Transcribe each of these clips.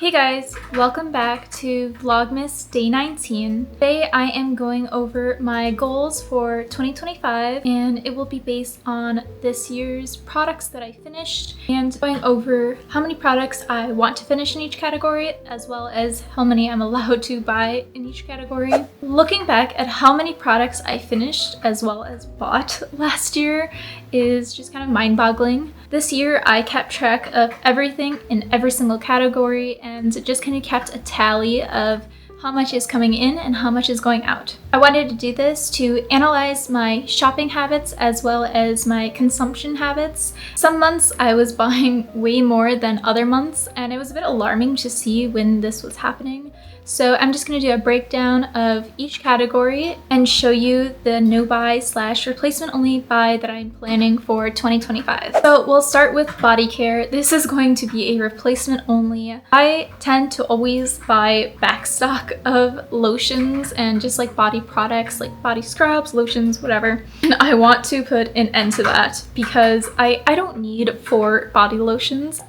Hey guys, welcome back to Vlogmas Day 19. Today I am going over my goals for 2025 and it will be based on this year's products that I finished and going over how many products I want to finish in each category as well as how many I'm allowed to buy in each category. Looking back at how many products I finished as well as bought last year is just kind of mind-boggling. This year I kept track of everything in every single category and just kind of kept a tally of how much is coming in and how much is going out. I wanted to do this to analyze my shopping habits as well as my consumption habits. Some months I was buying way more than other months and it was a bit alarming to see when this was happening. So I'm just going to do a breakdown of each category and show you the no buy / replacement only buy that I'm planning for 2025. So we'll start with body care. This is going to be a replacement only. I tend to always buy back stock of lotions and just like body products like body scrubs, lotions, whatever. And I want to put an end to that because I don't need 4 body lotions.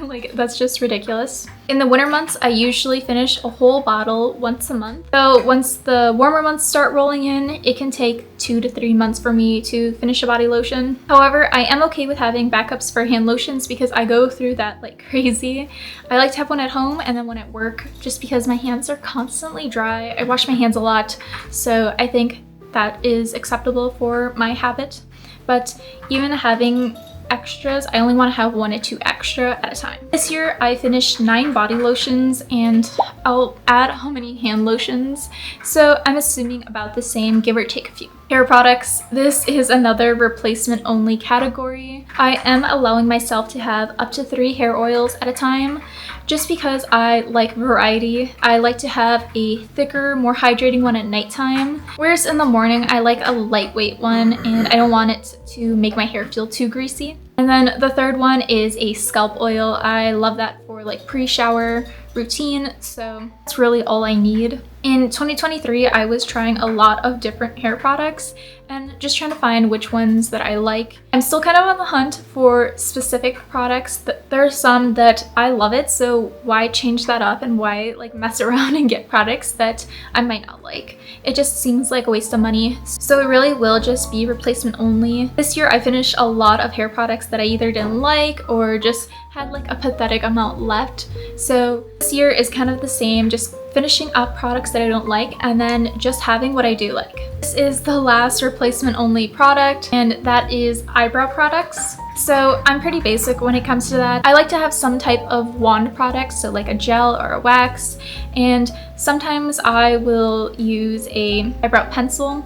Like, that's just ridiculous. In the winter months, I usually finish a whole bottle once a month. So once the warmer months start rolling in, it can take 2 to 3 months for me to finish a body lotion. However, I am okay with having backups for hand lotions because I go through that like crazy. I like to have one at home and then one at work just because my hands are constantly dry. I wash my hands a lot, so I think that is acceptable for my habit. But even having extras, I only want to have 1 or 2 extra at a time. This year I finished 9 body lotions and I'll add how many hand lotions, so I'm assuming about the same, give or take a few. Hair products, this is another replacement only category. I am allowing myself to have up to 3 hair oils at a time just because I like variety. I like to have a thicker, more hydrating one at nighttime, whereas in the morning I like a lightweight one and I don't want it to make my hair feel too greasy. And then the third one is a scalp oil. I love that for like pre-shower routine, so that's really all I need. In 2023, I was trying a lot of different hair products and just trying to find which ones that I like. I'm still kind of on the hunt for specific products. There are some that I love it, so why change that up and why like mess around and get products that I might not like? It just seems like a waste of money. So it really will just be replacement only. This year I finished a lot of hair products that I either didn't like or just had like a pathetic amount left. So this year is kind of the same, just finishing up products that I don't like and then just having what I do like. This is the last replacement only product and that is eyebrow products. So I'm pretty basic when it comes to that. I like to have some type of wand product, so like a gel or a wax, and sometimes I will use a eyebrow pencil.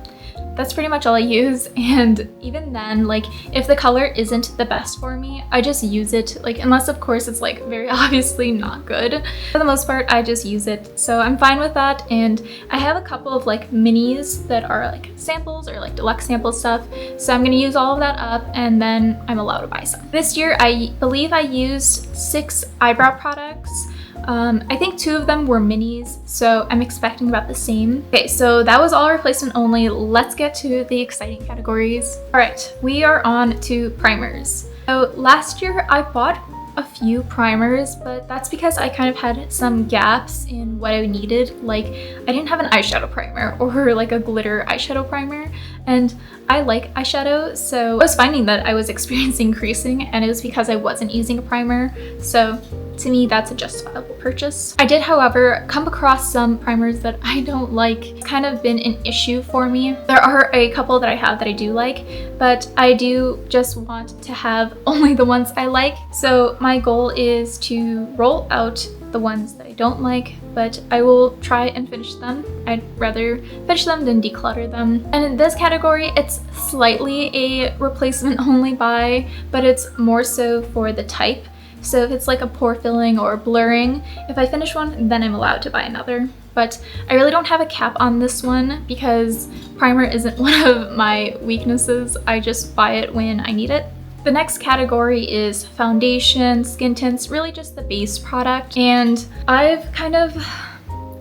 That's pretty much all I use, and even then, like, if the color isn't the best for me, I just use it, like, unless of course it's like very obviously not good. For the most part, I just use it, so I'm fine with that. And I have a couple of like minis that are like samples or like deluxe sample stuff, so I'm gonna use all of that up and then I'm allowed to buy some. This year I believe I used 6 eyebrow products. I think 2 of them were minis, so I'm expecting about the same. Okay, so that was all replacement only. Let's get to the exciting categories. All right, we are on to primers. So last year I bought a few primers, but that's because I kind of had some gaps in what I needed. Like, I didn't have an eyeshadow primer or like a glitter eyeshadow primer, and I like eyeshadow, so I was finding that I was experiencing creasing and it was because I wasn't using a primer. So to me, that's a justifiable purchase. I did, however, come across some primers that I don't like. It's kind of been an issue for me. There are a couple that I have that I do like, but I do just want to have only the ones I like. So my goal is to roll out the ones that I don't like, but I will try and finish them. I'd rather finish them than declutter them. And in this category, it's slightly a replacement only buy, but it's more so for the type. So if it's like a pore filling or blurring, if I finish one, then I'm allowed to buy another. But I really don't have a cap on this one because primer isn't one of my weaknesses. I just buy it when I need it. The next category is foundation, skin tints, really just the base product. And I've kind of,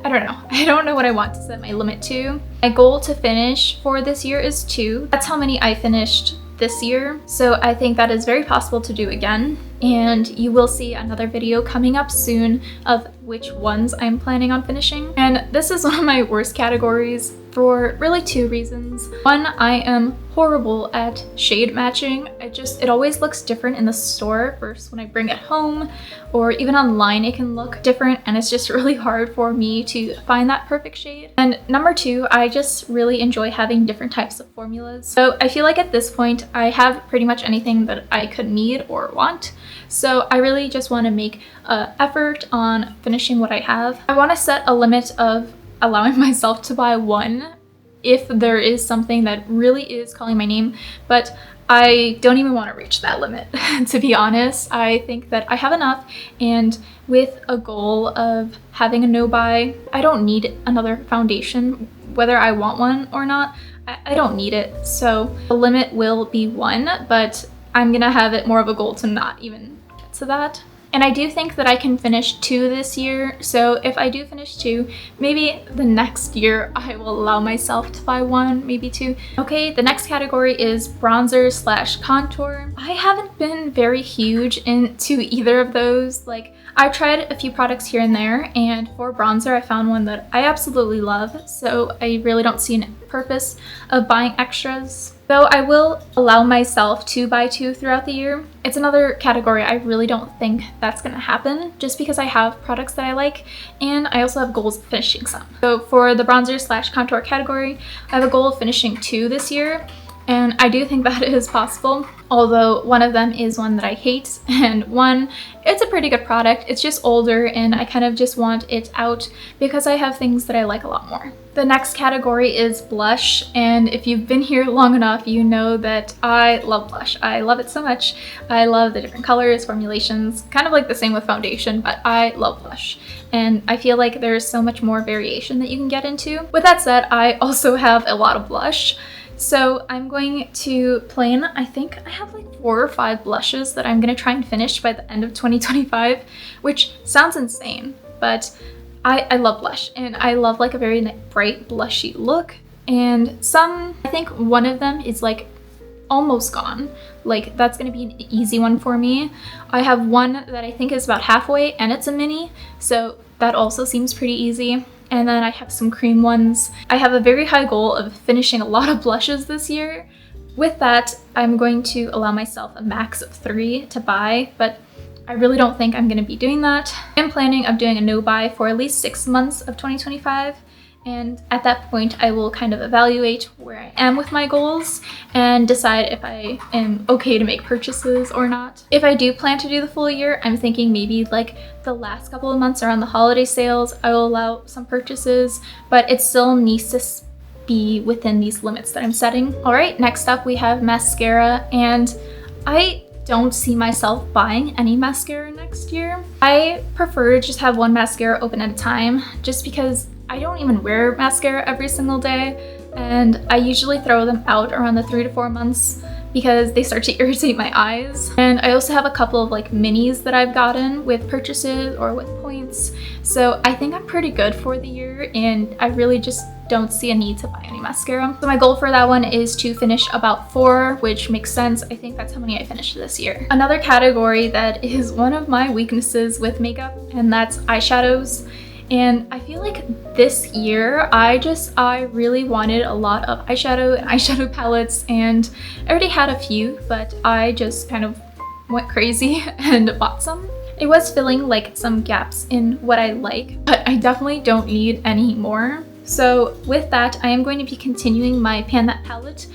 I don't know what I want to set my limit to. My goal to finish for this year is 2. That's how many I finished this year. So I think that is very possible to do again. and you will see another video coming up soon of which ones I'm planning on finishing. And this is one of my worst categories for really two reasons. One, I am horrible at shade matching. It always looks different in the store versus when I bring it home, or even online it can look different, and it's just really hard for me to find that perfect shade. And number two, I just really enjoy having different types of formulas. So I feel like at this point I have pretty much anything that I could need or want. So I really just want to make an effort on finishing what I have. I want to set a limit of allowing myself to buy one if there is something that really is calling my name, but I don't even want to reach that limit. To be honest, I think that I have enough, and with a goal of having a no buy, I don't need another foundation, whether I want one or not. I don't need it. So the limit will be one, but I'm gonna have it more of a goal to not even get to that. And I do think that I can finish 2 this year, so if I do finish 2, maybe the next year I will allow myself to buy 1, maybe 2. Okay, the next category is bronzer / contour. I haven't been very huge into either of those. Like, I've tried a few products here and there, and for bronzer I found one that I absolutely love, so I really don't see a purpose of buying extras. Though I will allow myself to buy 2 throughout the year. It's another category I really don't think that's gonna happen, just because I have products that I like, and I also have goals of finishing some. So for the bronzer / contour category, I have a goal of finishing 2 this year, and I do think that is possible, although one of them is one that I hate, and one, it's a pretty good product. It's just older, and I kind of just want it out because I have things that I like a lot more. The next category is blush, and if you've been here long enough, you know that I love blush. I love it so much. I love the different colors, formulations, kind of like the same with foundation, but I love blush. And I feel like there's so much more variation that you can get into. With that said, I also have a lot of blush. So I'm going to plan, I think I have like 4 or 5 blushes that I'm gonna try and finish by the end of 2025, which sounds insane, but I love blush, and I love like a very bright blushy look. And I think one of them is like almost gone. Like, that's gonna be an easy one for me. I have one that I think is about halfway, and it's a mini, so that also seems pretty easy. And then I have some cream ones. I have a very high goal of finishing a lot of blushes this year. With that, I'm going to allow myself a max of 3 to buy, but I really don't think I'm going to be doing that. I'm planning on doing a no buy for at least 6 months of 2025. And at that point, I will kind of evaluate where I am with my goals and decide if I am okay to make purchases or not. If I do plan to do the full year, I'm thinking maybe like the last couple of months around the holiday sales, I will allow some purchases, but it still needs to be within these limits that I'm setting. All right, next up we have mascara, and I don't see myself buying any mascara next year. I prefer to just have one mascara open at a time, just because I don't even wear mascara every single day, and I usually throw them out around the 3 to 4 months because they start to irritate my eyes. And I also have a couple of like minis that I've gotten with purchases or with points, so I think I'm pretty good for the year, and I really just don't see a need to buy any mascara. So my goal for that one is to finish about 4, which makes sense. I think that's how many I finished this year. Another category that is one of my weaknesses with makeup, and that's eyeshadows. And I feel like this year I really wanted a lot of eyeshadow and eyeshadow palettes, and I already had a few, but I just kind of went crazy and bought some. It was filling like some gaps in what I like, but I definitely don't need any more. So with that, I am going to be continuing my Pan That palette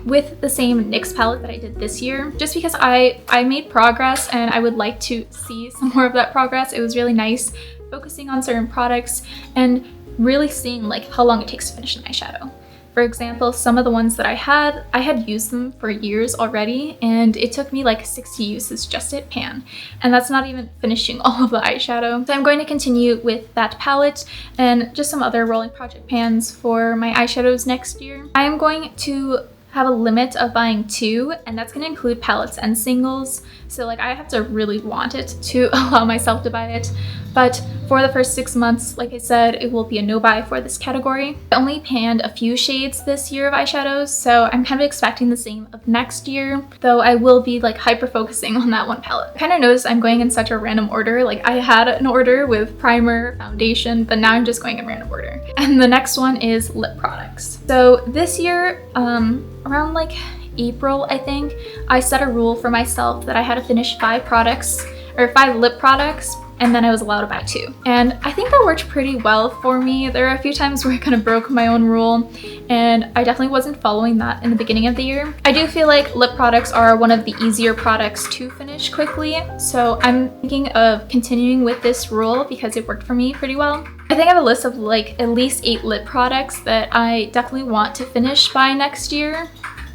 with the same NYX palette that I did this year, just because I made progress and I would like to see some more of that progress. It was really nice focusing on certain products and really seeing like how long it takes to finish an eyeshadow. For example, some of the ones that I had used them for years already, and it took me like 60 uses just at pan, and that's not even finishing all of the eyeshadow. So I'm going to continue with that palette and just some other rolling project pans for my eyeshadows next year. I am going to have a limit of buying 2, and that's gonna include palettes and singles. So like I have to really want it to allow myself to buy it. But for the first 6 months, like I said, it will be a no buy for this category. I only panned a few shades this year of eyeshadows, so I'm kind of expecting the same of next year, though I will be like hyper focusing on that one palette. I kind of noticed I'm going in such a random order. Like I had an order with primer, foundation, but now I'm just going in random order. And the next one is lip products. So this year, around like April, I think, I set a rule for myself that I had to finish 5 lip products, and then I was allowed to buy 2. And I think that worked pretty well for me. There are a few times where I kind of broke my own rule, and I definitely wasn't following that in the beginning of the year. I do feel like lip products are one of the easier products to finish quickly, so I'm thinking of continuing with this rule because it worked for me pretty well. I think I have a list of like at least 8 lip products that I definitely want to finish by next year,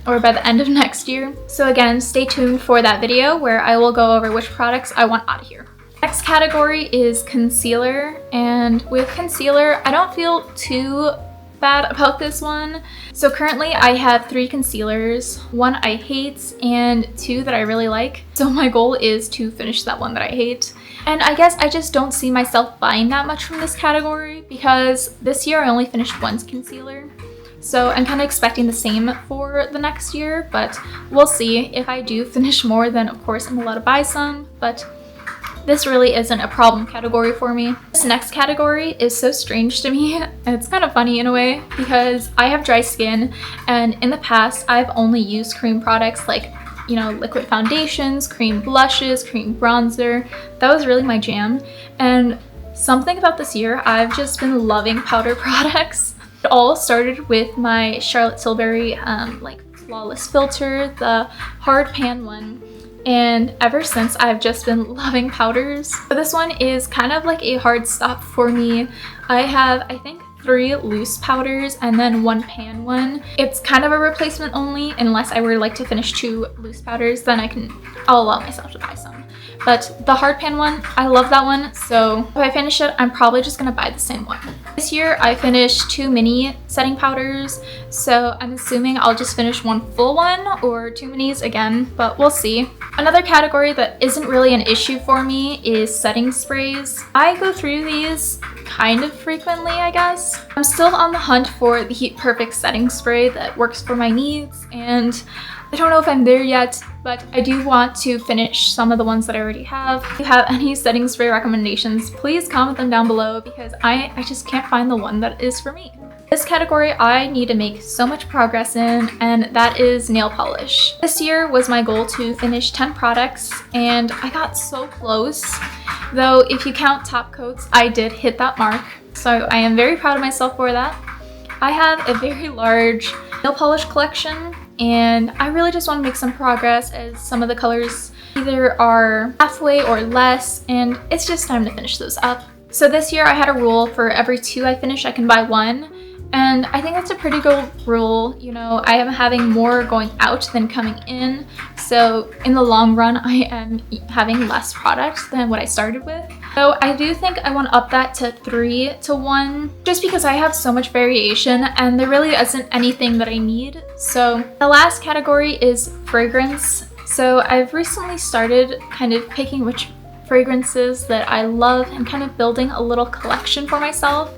or by the end of next year. So again, stay tuned for that video where I will go over which products I want out of here. Next category is concealer, and with concealer, I don't feel too bad about this one. So currently I have 3 concealers, 1 I hate and 2 that I really like. So my goal is to finish that one that I hate. And I guess I just don't see myself buying that much from this category because this year I only finished 1 concealer. So I'm kind of expecting the same for the next year, but we'll see. If I do finish more, then of course I'm allowed to buy some, but this really isn't a problem category for me. This next category is so strange to me. It's kind of funny in a way because I have dry skin, and in the past I've only used cream products like, you know, liquid foundations, cream blushes, cream bronzer. That was really my jam. And something about this year, I've just been loving powder products. It all started with my Charlotte Tilbury like Flawless filter, the hard pan one. And ever since, I've just been loving powders. So this one is kind of like a hard stop for me. I have, I think, 3 loose powders and then 1 pan one. It's kind of a replacement only, unless I were like to finish 2 loose powders, then I'll allow myself to buy some. But the hard pan one, I love that one, so if I finish it, I'm probably just gonna buy the same one. This year, I finished 2 mini setting powders, so I'm assuming I'll just finish 1 full one or 2 minis again, but we'll see. Another category that isn't really an issue for me is setting sprays. I go through these kind of frequently, I guess. I'm still on the hunt for the perfect setting spray that works for my needs, and I don't know if I'm there yet, but I do want to finish some of the ones that I already have. If you have any setting spray recommendations, please comment them down below because I just can't find the one that is for me. This category I need to make so much progress in, and that is nail polish. This year was my goal to finish 10 products, and I got so close. Though if you count top coats, I did hit that mark, so I am very proud of myself for that. I have a very large nail polish collection, and I really just want to make some progress as some of the colors either are halfway or less, and it's just time to finish those up. So this year I had a rule for every 2 I finish, I can buy 1. And I think that's a pretty good rule. You know, I am having more going out than coming in. So in the long run, I am having less product than what I started with. So I do think I want to up that to 3 to 1, just because I have so much variation and there really isn't anything that I need. So the last category is fragrance. So I've recently started kind of picking which fragrances that I love and kind of building a little collection for myself.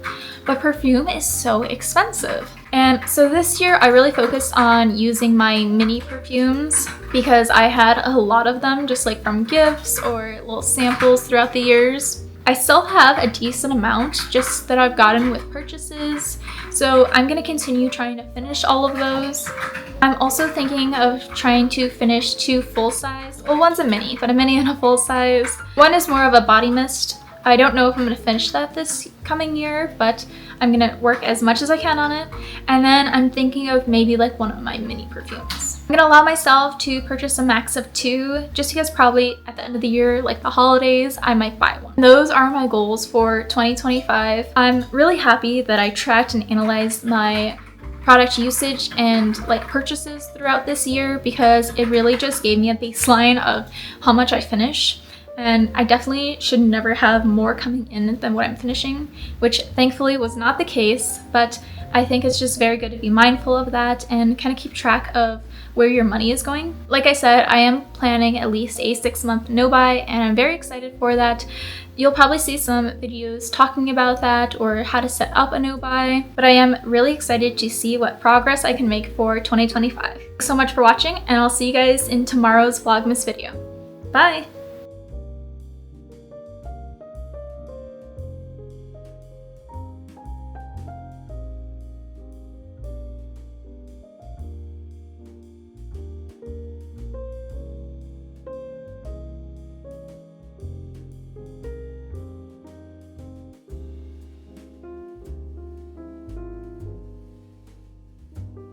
But perfume is so expensive. And so this year I really focused on using my mini perfumes because I had a lot of them just like from gifts or little samples throughout the years. I still have a decent amount just that I've gotten with purchases. So I'm gonna continue trying to finish all of those. I'm also thinking of trying to finish 2 full size. Well, one's a mini, but a mini and a full size. One is more of a body mist. I don't know if I'm gonna finish that this coming year, but I'm gonna work as much as I can on it. And then I'm thinking of maybe like one of my mini perfumes. I'm gonna allow myself to purchase a max of 2, just because probably at the end of the year, like the holidays, I might buy one. Those are my goals for 2025. I'm really happy that I tracked and analyzed my product usage and like purchases throughout this year because it really just gave me a baseline of how much I finish. and I definitely should never have more coming in than what I'm finishing, which thankfully was not the case, but I think it's just very good to be mindful of that and kind of keep track of where your money is going. Like I said, I am planning at least a 6-month no-buy, and I'm very excited for that. You'll probably see some videos talking about that or how to set up a no-buy, but I am really excited to see what progress I can make for 2025. Thanks so much for watching, and I'll see you guys in tomorrow's Vlogmas video. Bye!